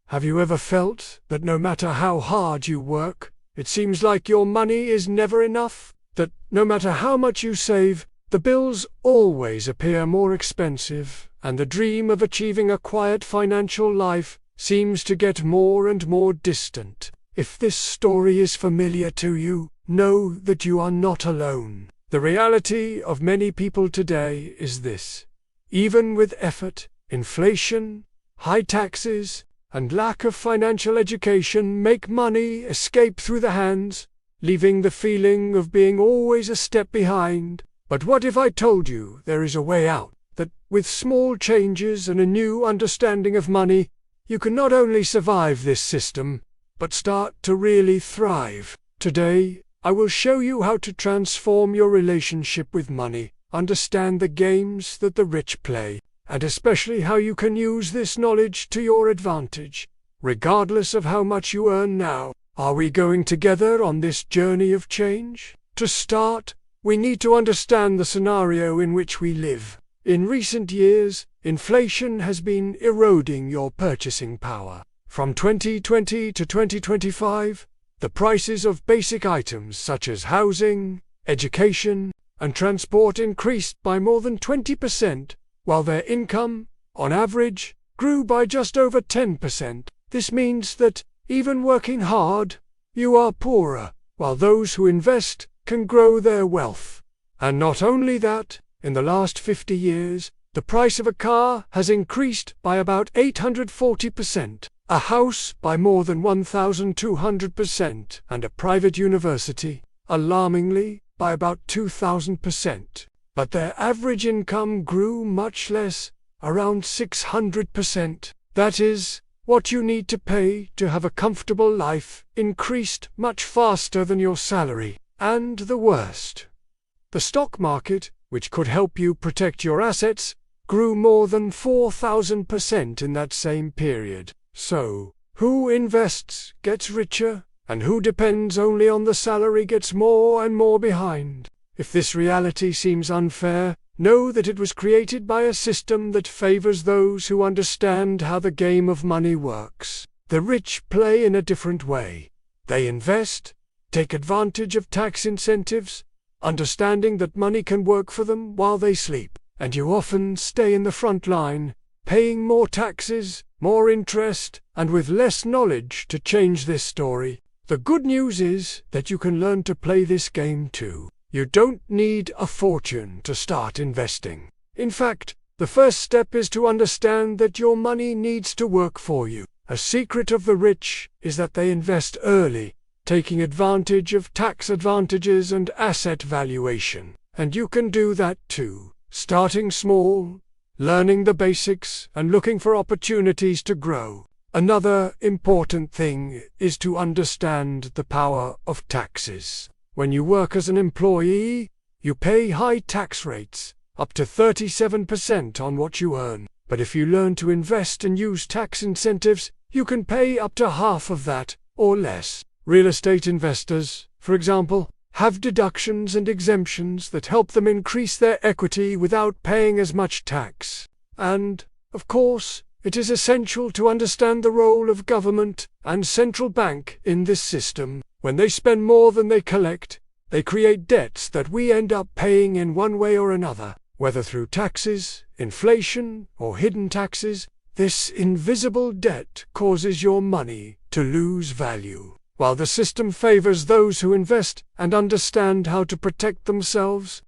Have you ever felt that no matter how hard you work, it seems like your money is never enough? That no matter how much you save, the bills always appear more expensive, and the dream of achieving a quiet financial life seems to get more and more distant? If this story is familiar to you, know that you are not alone. The reality of many people today is this: even with effort, inflation, high taxes, and lack of financial education make money escape through the hands, leaving the feeling of being always a step behind. But what if I told you there is a way out, that with small changes and a new understanding of money, you can not only survive this system, but start to really thrive? Today, I will show you how to transform your relationship with money, understand the games that the rich play, and especially how you can use this knowledge to your advantage, regardless of how much you earn now. Are we going together on this journey of change? To start, we need to understand the scenario in which we live. In recent years, inflation has been eroding your purchasing power. From 2020 to 2025, the prices of basic items such as housing, education, and transport increased by more than 20%, while their income, on average, grew by just over 10%. This means that, even working hard, you are poorer, while those who invest can grow their wealth. And not only that, in the last 50 years, the price of a car has increased by about 840%, a house by more than 1,200%, and a private university, alarmingly, by about 2,000%. But their average income grew much less, around 600%. That is, what you need to pay to have a comfortable life increased much faster than your salary. And the worst: the stock market, which could help you protect your assets, grew more than 4,000% in that same period. So, who invests gets richer, and who depends only on the salary gets more and more behind. If this reality seems unfair, know that it was created by a system that favors those who understand how the game of money works. The rich play in a different way. They invest, take advantage of tax incentives, understanding that money can work for them while they sleep, and you often stay in the front line, paying more taxes, more interest, and with less knowledge to change this story. The good news is that you can learn to play this game too. You don't need a fortune to start investing. In fact, the first step is to understand that your money needs to work for you. A secret of the rich is that they invest early, taking advantage of tax advantages and asset valuation. And you can do that too, starting small, learning the basics, and looking for opportunities to grow. Another important thing is to understand the power of taxes. When you work as an employee, you pay high tax rates, up to 37% on what you earn. But if you learn to invest and use tax incentives, you can pay up to half of that, or less. Real estate investors, for example, have deductions and exemptions that help them increase their equity without paying as much tax. And, of course, it is essential to understand the role of government and central bank in this system. When they spend more than they collect, they create debts that we end up paying in one way or another, whether through taxes, inflation, or hidden taxes. This invisible debt causes your money to lose value. While the system favors those who invest and understand how to protect themselves,